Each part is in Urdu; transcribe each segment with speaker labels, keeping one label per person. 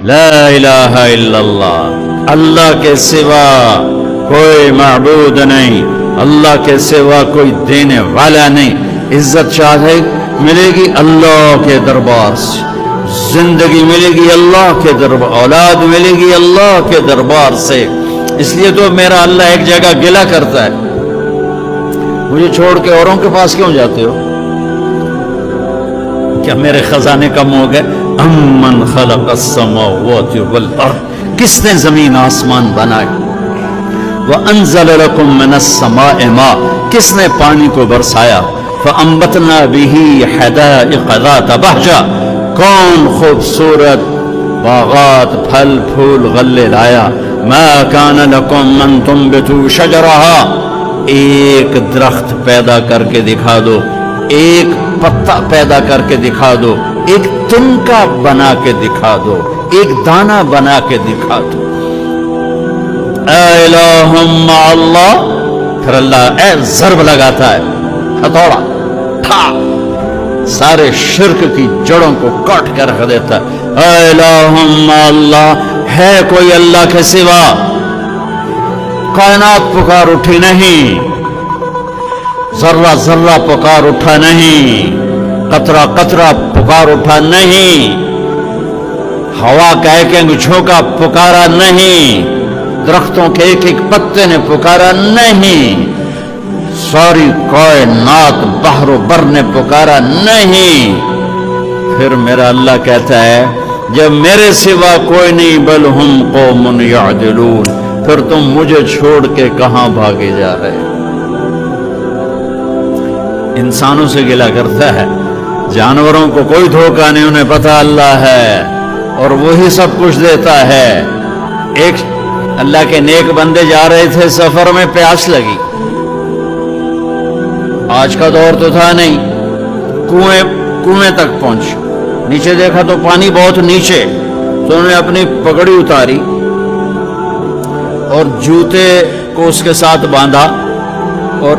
Speaker 1: لا الہ الا اللہ، اللہ کے سوا کوئی معبود نہیں، اللہ کے سوا کوئی دینے والا نہیں۔ عزت چاہے ملے گی اللہ کے دربار سے، زندگی ملے گی اللہ کے دربار، اولاد ملے گی اللہ کے دربار سے۔ اس لیے تو میرا اللہ ایک جگہ گلہ کرتا ہے، مجھے چھوڑ کے اوروں کے پاس کیوں جاتے ہو؟ کیا میرے خزانے کم ہو گئے؟ امن خلق السماوات والارض، کس نے زمین آسمان بنائے؟ وانزل لکم من السماء ماء، کس نے پانی کو برسایا؟ فانبتنا به حدائق ذات بہجہ، کون خوبصورت باغات پھل پھول غلے لایا؟ ما کان لکم ان تنبتوا شجرها، ایک درخت پیدا کر کے دکھا دو، ایک پتا پیدا کر کے دکھا دو، ایک تنکا بنا کے دکھا دو، ایک دانہ بنا کے دکھا دو۔ اے الہ مع اللہ، پھر اللہ اے ضرب لگاتا ہے، ہتھوڑا تھا، سارے شرک کی جڑوں کو کاٹ کے رکھ دیتا ہے۔ اے الہ مع اللہ، ہے کوئی اللہ کے سوا؟ کائنات پکار اٹھی نہیں، ذرہ ذرہ پکار اٹھا نہیں، قطرہ قطرہ پکار اٹھا نہیں، ہوا کا ایک ایک جھونکا پکارا نہیں، درختوں کے ایک ایک پتے نے پکارا نہیں، ساری کائنات بحر و بر نے پکارا نہیں۔ پھر میرا اللہ کہتا ہے جب میرے سوا کوئی نہیں، بل ہم قوم یعدلون، پھر تم مجھے چھوڑ کے کہاں بھاگے جا رہے؟ انسانوں سے گلہ کرتا ہے، جانوروں کو کوئی دھوکہ نہیں، انہیں پتہ اللہ ہے اور وہی سب کچھ دیتا ہے۔ ایک اللہ کے نیک بندے جا رہے تھے سفر میں، پیاس لگی، آج کا دور تو تھا نہیں، کنویں تک پہنچ، نیچے دیکھا تو پانی بہت نیچے، تو انہوں نے اپنی پگڑی اتاری اور جوتے کو اس کے ساتھ باندھا اور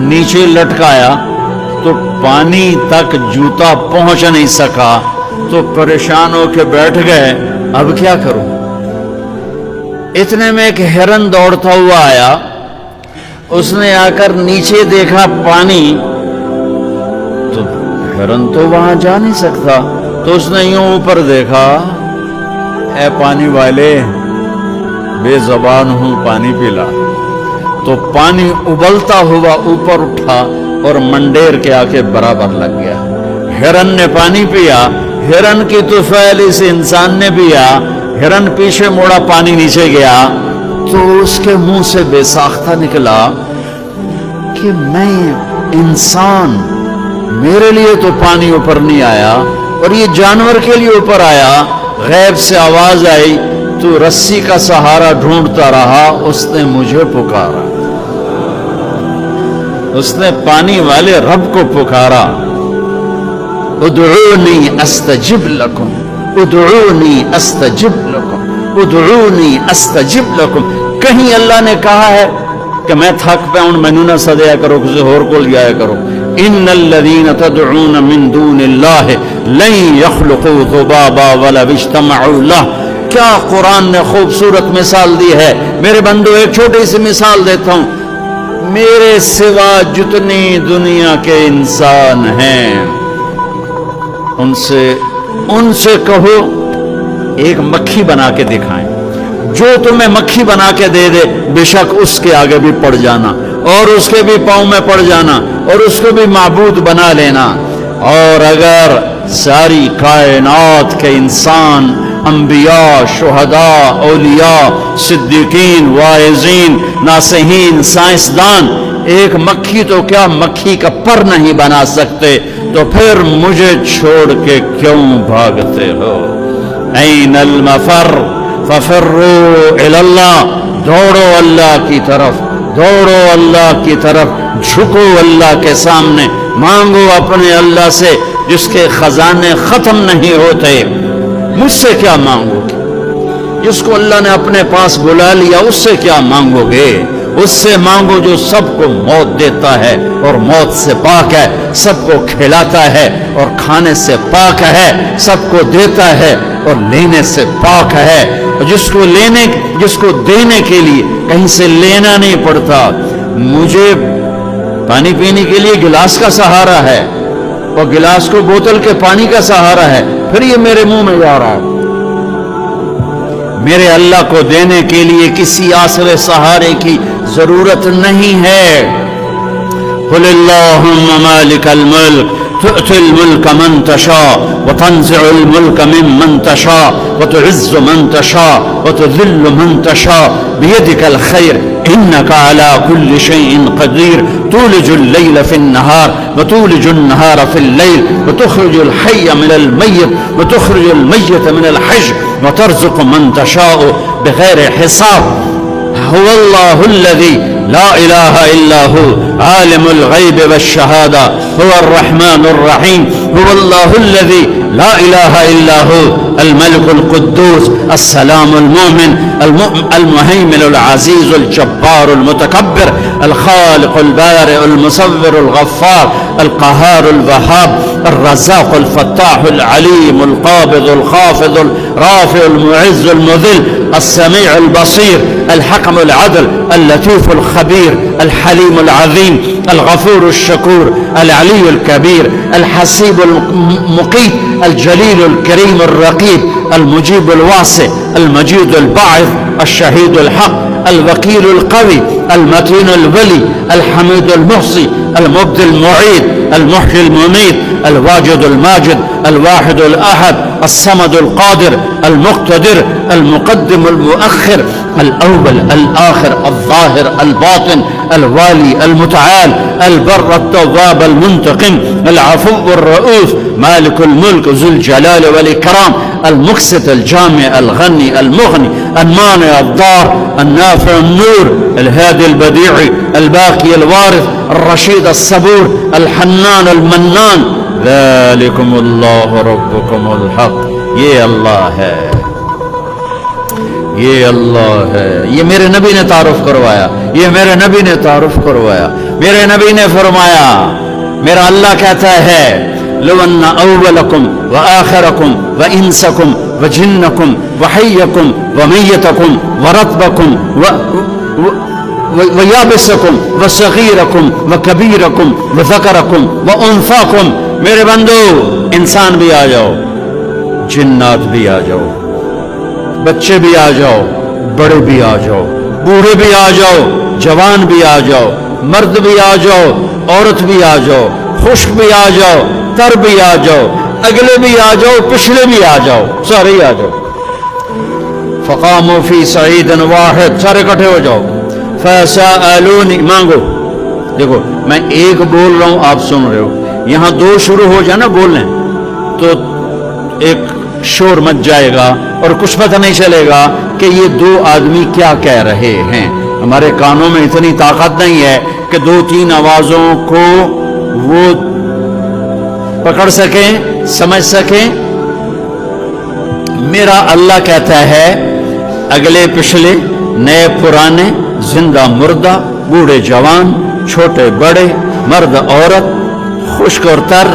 Speaker 1: نیچے لٹکایا، تو پانی تک جوتا پہنچ نہیں سکا، تو پریشان ہو کے بیٹھ گئے، اب کیا کروں؟ اتنے میں ایک ہرن دوڑتا ہوا آیا، اس نے آ کر نیچے دیکھا پانی، تو ہرن تو وہاں جا نہیں سکتا، تو اس نے یوں اوپر دیکھا، اے پانی والے بے زبان ہوں، پانی پلا۔ تو پانی ابلتا ہوا اوپر اٹھا اور منڈیر کے آ کے برابر لگ گیا۔ ہرن نے پانی پیا، ہرن کی طفیل اس انسان نے پیا، ہرن پیچھے موڑا، پانی نیچے گیا، تو اس کے منہ سے بے ساختہ نکلا کہ میں انسان، میرے لیے تو پانی اوپر نہیں آیا اور یہ جانور کے لیے اوپر آیا۔ غیب سے آواز آئی، تو رسی کا سہارا ڈھونڈتا رہا، اس نے مجھے پکارا، اس نے پانی والے رب کو پکارا۔ ادعونی استجب لکم، ادعونی استجب لکم، ادعونی استجب لکم۔ کہیں اللہ نے کہا ہے کہ میں تھک پہ ہوں، مینوں نہ سدیا کرو، کسی اور کو جایا کرو۔ ان الذین تدعون من دون اللہ لن یخلقوا ذبابا ولو اجتمعوا لہ۔ کیا قرآن نے خوبصورت مثال دی ہے۔ میرے بندو ایک چھوٹی سی مثال دیتا ہوں، میرے سوا جتنی دنیا کے انسان ہیں ان سے کہو ایک مکھی بنا کے دکھائیں، جو تمہیں مکھی بنا کے دے دے بے شک اس کے آگے بھی پڑ جانا اور اس کے بھی پاؤں میں پڑ جانا اور اس کو بھی معبود بنا لینا۔ اور اگر ساری کائنات کے انسان، انبیاء، شہداء، اولیاء، صدیقین، واعظین، ناصحین، سائنسدان ایک مکھی تو کیا مکھی کا پر نہیں بنا سکتے، تو پھر مجھے چھوڑ کے کیوں بھاگتے ہو؟ این المفر ففروا الی اللہ، دوڑو اللہ کی طرف، دوڑو اللہ کی طرف، جھکو اللہ کے سامنے، مانگو اپنے اللہ سے جس کے خزانے ختم نہیں ہوتے۔ مجھ سے کیا مانگو گے؟ جس کو اللہ نے اپنے پاس بلا لیا اس سے کیا مانگو گے؟ اس سے مانگو جو سب کو موت دیتا ہے اور موت سے پاک ہے، سب کو کھلاتا ہے اور کھانے سے پاک ہے، سب کو دیتا ہے اور لینے سے پاک ہے، اور جس کو دینے کے لیے کہیں سے لینا نہیں پڑتا۔ مجھے پانی پینے کے لیے گلاس کا سہارا ہے اور گلاس کو بوتل کے پانی کا سہارا ہے، پھر یہ میرے منہ میں جا رہا ہے۔ میرے اللہ کو دینے کے لیے کسی آسرے سہارے کی ضرورت نہیں ہے۔ قل اللہم مالک الملک تؤتی الملک من تشاء وتنزع الملک ممن تشاء وتعز من تشاء وتذل من تشاء بيدك الخير إنك على كل شيء قدير تولج الليل في النهار وتولج النهار في الليل وتخرج الحي من الميت وتخرج الميت من الحي وترزق من تشاء بغير حساب هو الله الذي لا إله إلا هو عالم الغيب والشهادة هو الرحمن الرحيم هو الله الذي لا إله إلا هو الملك القدوس السلام المؤمن المهيمن العزيز الجبار المتكبر الخالق البارئ المصور الغفار القهار الوهاب الرزاق الفتاح العليم القابض الخافض الرافع المعز المذل السميع البصير الحكم العدل اللطيف الخبير الحليم العظيم الغفور الشكور العلي الكبير الحسيب المقيت الجليل الكريم الرقيب المجيب الواسع المجيد الباعث الشهيد الحق الوكيل القوي المتين الولي الحميد المحصي المبدي المعيد المحيي المميت الواجد الماجد الواحد الأحد الصمد القادر المقتدر المقدم المؤخر الأول الآخر الظاهر الباطن الوالي المتعال البر التواب المنتقم العفو الرؤوف مالك الملك ذو الجلال والإكرام المقسط الجامع الغني المغني المانع الضار النافع النور الهادي البديع الباقي الوارث الرشيد الصبور الحنان المنان ذلكم الله ربكم الحق۔ یہ اللہ ہے، یہ اللہ ہے، یہ میرے نبی نے تعارف کروایا، یہ میرے نبی نے تعارف کروایا۔ میرے نبی نے فرمایا، میرا اللہ کہتا ہے لو ان اولکم وآخرکم وانسکم وجنکم وحیکم ومیتکم ورطبکم ویابسکم وصغیرکم وکبیرکم وذکرکم وانثاکم، میرے بندو انسان بھی آ جاؤ، جنات بھی آ جاؤ، بچے بھی آ جاؤ، بڑے بھی آ جاؤ، بوڑھے بھی آ جاؤ، جوان بھی آ جاؤ، مرد بھی آ جاؤ، عورت بھی آ جاؤ، خشک بھی آ جاؤ، تر بھی آ جاؤ، اگلے بھی آ جاؤ، پچھلے بھی آ جاؤ، سارے ہی آ جاؤ۔ فقاموا فی صعید واحد، سارے اکٹھے ہو جاؤ۔ فسألونی، مانگو۔ دیکھو میں ایک بول رہا ہوں، آپ سن رہے ہو، یہاں دو شروع ہو جائے نا بولنے تو ایک شور مچ جائے گا اور کچھ پتہ نہیں چلے گا کہ یہ دو آدمی کیا کہہ رہے ہیں۔ ہمارے کانوں میں اتنی طاقت نہیں ہے کہ دو تین آوازوں کو وہ پکڑ سکیں، سمجھ سکیں۔ میرا اللہ کہتا ہے اگلے پچھلے، نئے پرانے، زندہ مردہ، بوڑھے جوان، چھوٹے بڑے، مرد عورت، خشک اور تر،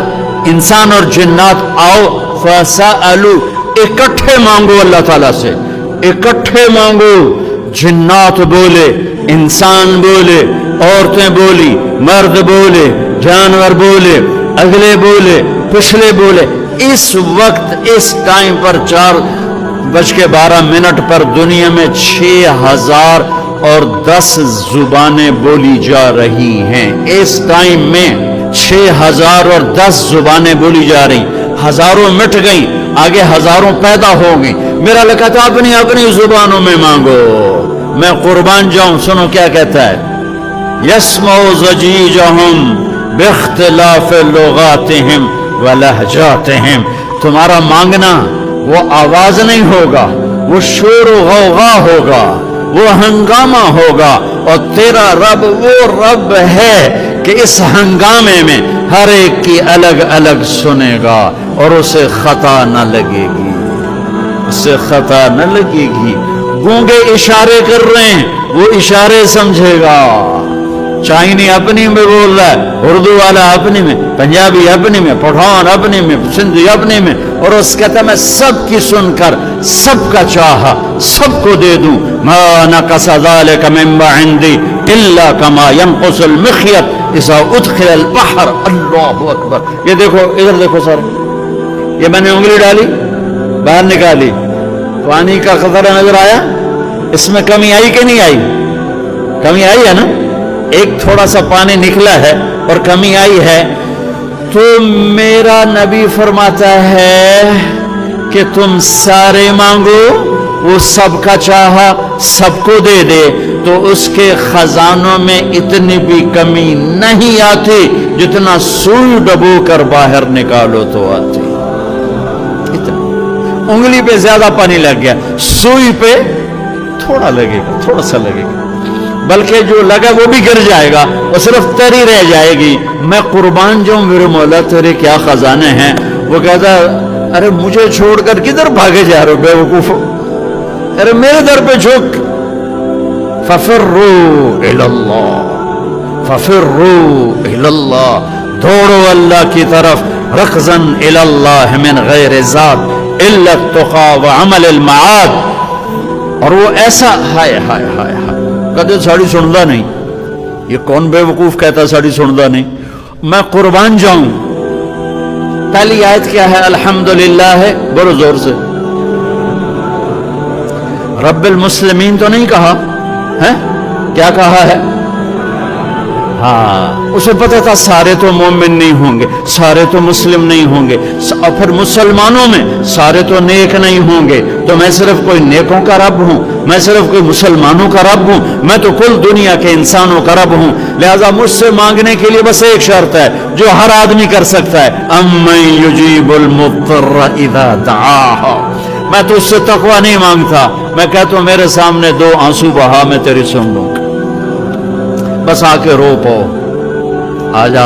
Speaker 1: انسان اور جنات آؤ۔ فَسَأَلُوا، اکٹھے مانگو اللہ تعالیٰ سے، اکٹھے مانگو۔ جنات بولے، انسان بولے، عورتیں بولی، مرد بولے، جانور بولے، اگلے بولے، پچھلے بولے۔ اس وقت اس ٹائم پر 4:12 پر دنیا میں 6010 زبانیں بولی جا رہی ہیں۔ اس ٹائم میں 6010 زبانیں بولی جا رہی، ہزاروں مٹ گئیں، آگے ہزاروں پیدا ہو گئیں۔ میرا اللہ کہتا ہے اپنی اپنی زبانوں میں مانگو، میں قربان جاؤں۔ سنو کیا کہتا ہے، یسمع ضجیجہم باختلاف لغاتہم ولہجاتہم۔ تمہارا مانگنا وہ آواز نہیں ہوگا، وہ شور و غوغا ہوگا، وہ ہنگامہ ہوگا، اور تیرا رب وہ رب ہے کہ اس ہنگامے میں ہر ایک کی الگ الگ سنے گا اور اسے خطا نہ لگے گی، اسے خطا نہ لگے گی۔ گونگے اشارے کر رہے ہیں، وہ اشارے سمجھے گا۔ چائنی اپنی میں بول رہا ہے، اردو والا اپنی میں، پنجابی اپنی میں، پٹھان اپنی میں، سندھی اپنی میں، اور اس کہتا ہے میں سب کی سن کر سب کا چاہا سب کو دے دوں۔ ما نقص ذلك مما عندي الا كما ينقص المخيط اذا ادخل البحر۔ اللہ اکبر۔ یہ دیکھو، ادھر دیکھو سر، یہ میں نے انگلی ڈالی باہر نکالی، پانی کا قطرہ نظر آیا، اس میں کمی آئی کہ نہیں آئی؟ کمی آئی ہے نا، ایک تھوڑا سا پانی نکلا ہے اور کمی آئی ہے، تو میرا نبی فرماتا ہے کہ تم سارے مانگو، وہ سب کا چاہا سب کو دے دے، تو اس کے خزانوں میں اتنی بھی کمی نہیں آتی جتنا سوئی ڈبو کر باہر نکالو تو آتی۔ انگلی پہ زیادہ پانی لگ گیا، سوئی پہ تھوڑا لگے گا، تھوڑا سا لگے گا، بلکہ جو لگا وہ بھی گر جائے گا، وہ صرف تری رہ جائے گی۔ میں قربان جاؤں میرے مولا تیرے کیا خزانے ہیں۔ وہ کہتا ارے مجھے چھوڑ کر کدھر بھاگے جا رہے ہو بے وقوف، ارے میرے در پہ جھک۔ ففروا الی اللہ، ففروا الی اللہ، دوڑو اللہ کی طرف، رکضا الی اللہ من غیر ذات الا التقى وعمل المعاد۔ اور وہ ایسا ہائے ہائے ہائے ہائے، کدے ساڑی سندا نہیں، یہ کون بے وقوف کہتا ساڑی سندا نہیں۔ میں قربان جاؤں، پہلی آیت کیا ہے؟ الحمدللہ ہے، بولو زور سے، رب المسلمین تو نہیں کہا ہے، کیا کہا ہے؟ ہاں، اسے پتا تھا سارے تو مومن نہیں ہوں گے، سارے تو مسلم نہیں ہوں گے، اور پھر مسلمانوں میں سارے تو نیک نہیں ہوں گے، تو میں صرف کوئی نیکوں کا رب ہوں، میں صرف کوئی مسلمانوں کا رب ہوں، میں تو کل دنیا کے انسانوں کا رب ہوں، لہذا مجھ سے مانگنے کے لیے بس ایک شرط ہے جو ہر آدمی کر سکتا ہے، امن یجیب المضطر اذا دعاہ۔ میں تو اس سے تقوی نہیں مانگتا، میں کہتا ہوں میرے سامنے دو آنسو بہا، میں تیری سن لوں گا، بس آ کے رو پاؤ، آ جا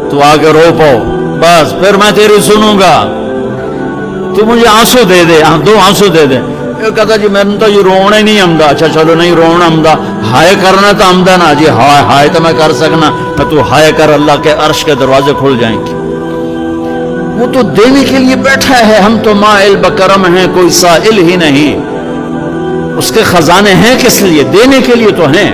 Speaker 1: تو آ کے رو پاؤ، بس پھر میں تیری سنوں گا، تو مجھے آنسو دے دے، دو آنسو دے دے۔ یہ کہتا جی میں نے تو یہ رونا ہی نہیں آمدا۔ اچھا چلو نہیں رونا آمدا، ہائے کرنا تو آمدا نا جی، ہائے ہائے تو میں کر سکنا، میں تو ہائے کر، اللہ کے عرش کے دروازے کھل جائیں گے۔ وہ تو دینے کے لیے بیٹھا ہے، ہم تو مائل بکرم ہیں، کوئی سائل ہی نہیں، اس کے خزانے ہیں کس لیے؟ دینے کے لیے تو ہیں۔